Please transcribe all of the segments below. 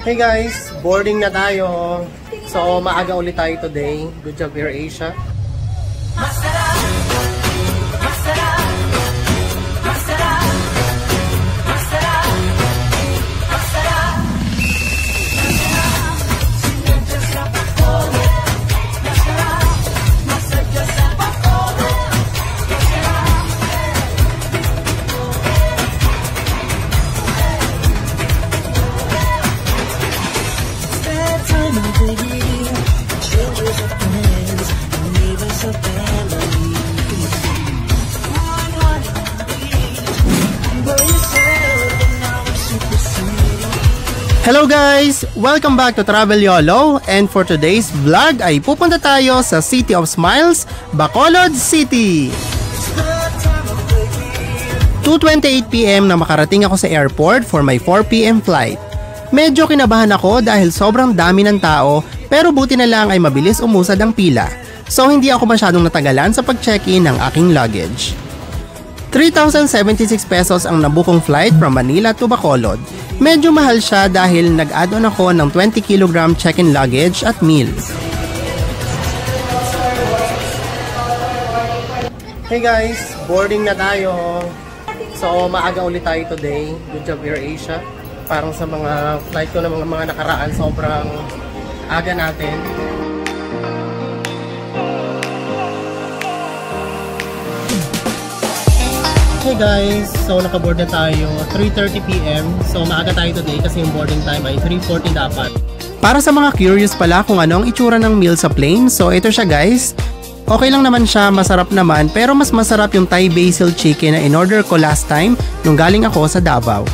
Hey guys, boarding na tayo. So maaga ulit tayo today. Good job AirAsia. Hello guys! Welcome back to Travel YOLO, and for today's vlog ay pupunta tayo sa City of Smiles, Bacolod City. 2:28 PM na makarating ako sa airport for my 4 PM flight. Medyo kinabahan ako dahil sobrang dami ng tao, pero buti na lang ay mabilis umusad ang pila. So hindi ako masyadong natagalan sa pag-check-in ng aking luggage. 3,076 pesos ang nabukong flight from Manila to Bacolod. Medyo mahal siya dahil nag-add-on ako ng 20 kg check-in luggage at meals. Hey guys, boarding na tayo. So maaga ulit tayo today. Good job AirAsia. Parang sa mga flight ko na mga nakaraan, sobrang aga natin. Hey guys, so nakaboard na tayo 3:30 PM. So maaga tayo today kasi yung boarding time ay 3:40 dapat. Para sa mga curious pala kung ano ang itsura ng meal sa plane, so ito siya guys. Okay lang naman siya, masarap naman, pero mas masarap yung Thai basil chicken na in-order ko last time nung galing ako sa Davao.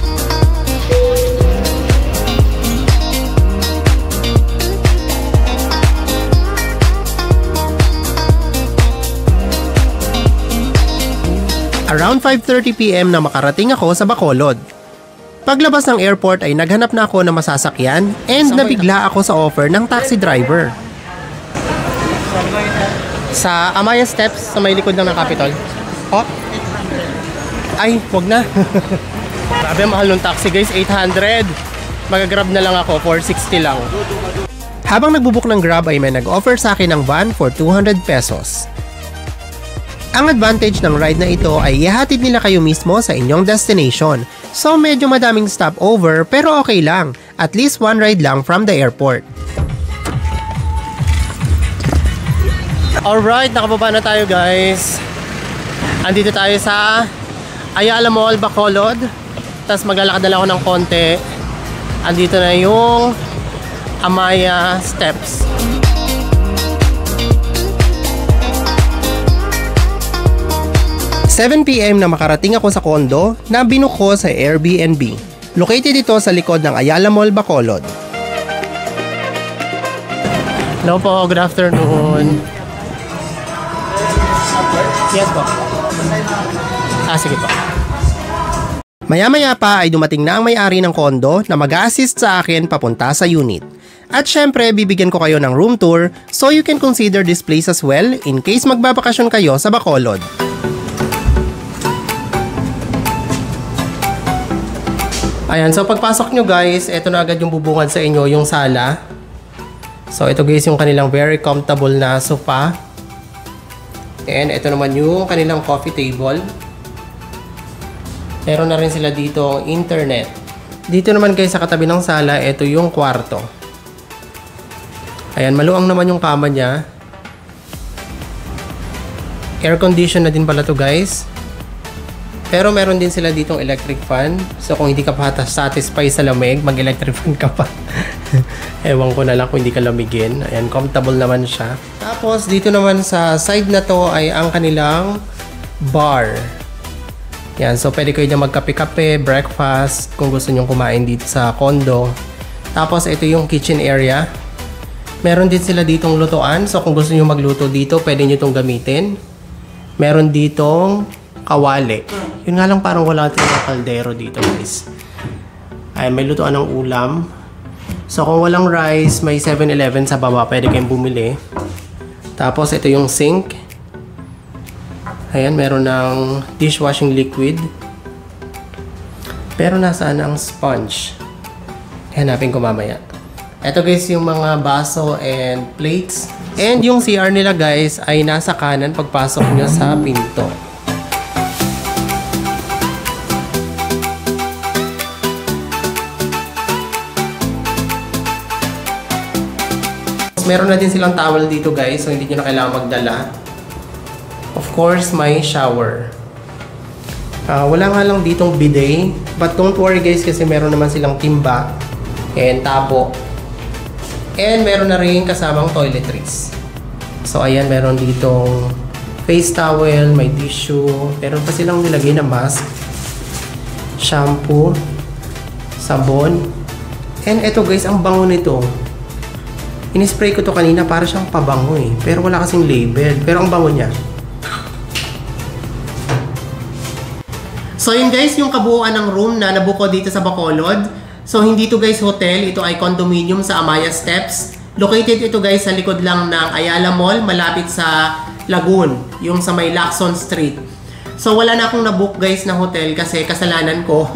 Around 5:30 PM na makarating ako sa Bacolod. Paglabas ng airport ay naghanap na ako ng masasakyan and nabigla ako sa offer ng taxi driver. Sa Amaya Steps sa may likod ng Capitol. Oh. Ay, wag na. Grabe, mahal ng taxi guys, 800. Mag-grab na lang ako, 460 lang. Habang nagbubook ng Grab ay may nag-offer sa akin ng van for 200 pesos. Ang advantage ng ride na ito ay ihatid nila kayo mismo sa inyong destination. So medyo madaming stopover pero okay lang. At least one ride lang from the airport. Alright, nakababa na tayo guys. Andito tayo sa Ayala Mall, Bacolod. Tapos maglalakad na lang ako ng konti. Andito na yung Amaya Steps. 7 PM na makarating ako sa condo na binook ko sa Airbnb. Located ito sa likod ng Ayala Mall, Bacolod. Hello po, good afternoon. Yes po. Sige po. Maya-maya pa ay dumating na ang may-ari ng condo na mag-a-assist sa akin papunta sa unit. At syempre, bibigyan ko kayo ng room tour so you can consider this place as well in case magbabakasyon kayo sa Bacolod. Ayan, so pagpasok nyo guys, ito na agad yung bubungad sa inyo, yung sala. So ito guys yung kanilang very comfortable na sofa. And ito naman yung kanilang coffee table. Meron na rin sila dito ang internet. Dito naman guys sa katabi ng sala, ito yung kwarto. Ayan, maluwang naman yung kama niya. Air condition na din pala to guys. Pero meron din sila ditong electric fan. So kung hindi ka pa satisfied sa lamig, mag-electric fan ka pa. Ewan ko na lang kung hindi ka lamigin. Ayan, comfortable naman siya. Tapos dito naman sa side na to ay ang kanilang bar. Yan, so pwede kayo na magkape-kape, breakfast, kung gusto nyo kumain dito sa condo. Tapos ito yung kitchen area. Meron din sila ditong lutuan. So kung gusto nyo magluto dito, pwede nyo itong gamitin. Meron ditong kawali. Yun nga lang parang wala tayong kaldero dito guys. Ay, may lutuan ng ulam. So kung walang rice, may 7-Eleven sa baba. Pwede kayong bumili. Tapos ito yung sink. Ayan, meron ng dishwashing liquid. Pero nasaan ang sponge? Hanapin ko mamaya. Ito guys yung mga baso and plates. And yung CR nila guys ay nasa kanan pagpasok nyo sa pinto. Meron na din silang towel dito guys, so hindi nyo na kailangan magdala. Of course, may shower. Wala nga lang ditong bidet. But don't worry guys kasi meron naman silang timba and tabo. And meron na rin kasamang toiletries. So ayan, meron ditong face towel, may tissue. Meron pa silang nilagay na mask, shampoo, sabon. And eto guys, ang bango nito. Inispray ko to kanina para siyang pabango eh. Pero wala kasing label. Pero ang bango niya. So yun guys, yung kabuuan ng room na nabuko dito sa Bacolod. So hindi to guys hotel, ito ay condominium sa Amaya Steps. Located ito guys sa likod lang ng Ayala Mall, malapit sa Lagoon, yung sa may Lacson Street. So wala na akong nabook guys na hotel kasi kasalanan ko.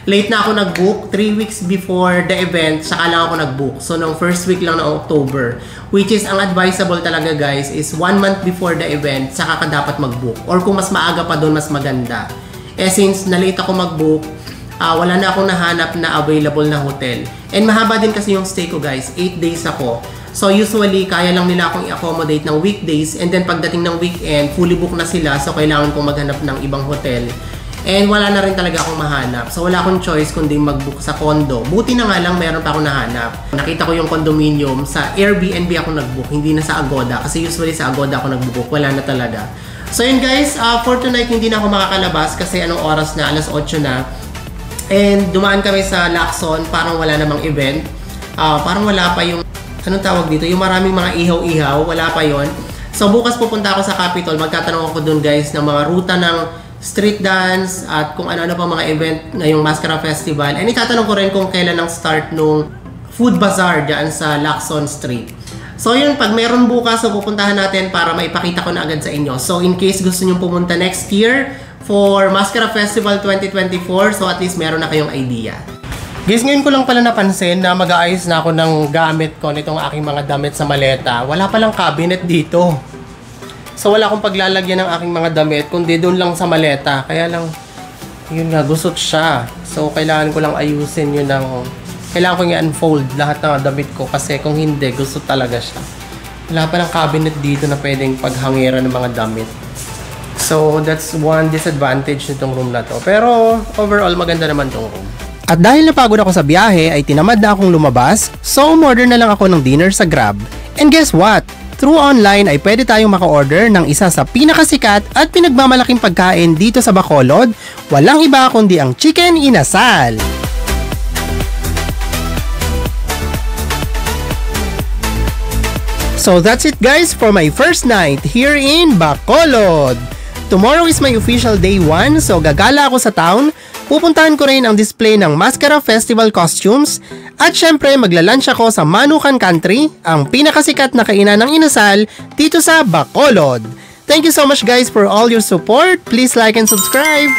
Late na ako nag-book, 3 weeks before the event, saka lang ako nag-book. So nung first week lang ng October, which is ang advisable talaga guys is 1 month before the event, saka ka dapat mag-book. Or kung mas maaga pa doon, mas maganda. Eh since na-late ako mag-book, wala na akong nahanap na available na hotel. And mahaba din kasi yung stay ko guys, 8 days ako. So usually, kaya lang nila akong i-accommodate ng weekdays and then pagdating ng weekend, fully book na sila so kailangan kong maghanap ng ibang hotel. And wala na rin talaga akong mahanap. So wala akong choice kundi mag-book sa condo. Buti na nga lang meron pa akong nahanap. Nakita ko yung condominium, sa Airbnb ako nag-book, hindi na sa Agoda. Kasi usually sa Agoda ako nag-book, wala na talaga. So yun guys, for tonight hindi na ako makakalabas kasi anong oras na, alas 8 na. And dumaan kami sa Lacson, parang wala namang event. Parang wala pa yung, anong tawag dito? Yung maraming mga ihaw-ihaw, wala pa yon. So bukas pupunta ako sa Capitol, magtatanong ako dun guys ng mga ruta ng street dance at kung ano-ano pa mga event ngayong Mascara Festival. And itatanong ko rin kung kailan ang start nung food bazaar dyan sa Lacson Street. So yun, pag meron bukas, so pupuntahan natin para maipakita ko na agad sa inyo. So in case gusto nyo pumunta next year for Mascara Festival 2024, so at least meron na kayong idea. Guys, ngayon ko lang pala napansin na mag-aayos na ako ng gamit ko nitong aking mga damit sa maleta. Wala palang cabinet dito. So wala akong paglalagyan ng aking mga damit kundi doon lang sa maleta. Kaya lang, yun nga, gusot siya. So kailangan ko lang ayusin yun ng... Kailangan ko i-unfold lahat ng damit ko kasi kung hindi, gusot talaga siya. Wala palang cabinet dito na pwedeng paghangiran ng mga damit. So that's one disadvantage nitong room na to. Pero overall, maganda naman tong room. At dahil napagod ako sa biyahe, ay tinamad na akong lumabas. So umorder na lang ako ng dinner sa Grab. And guess what? Through online ay pwede tayong maka-order ng isa sa pinakasikat at pinagmamalaking pagkain dito sa Bacolod. Walang iba kundi ang Chicken Inasal. So that's it guys for my first night here in Bacolod. Tomorrow is my official day 1, so gagala ako sa town. Pupuntahan ko rin ang display ng Mascara Festival costumes at syempre maglalunch ako sa Manukan Country, ang pinakasikat na kainan ng inasal dito sa Bacolod. Thank you so much guys for all your support. Please like and subscribe.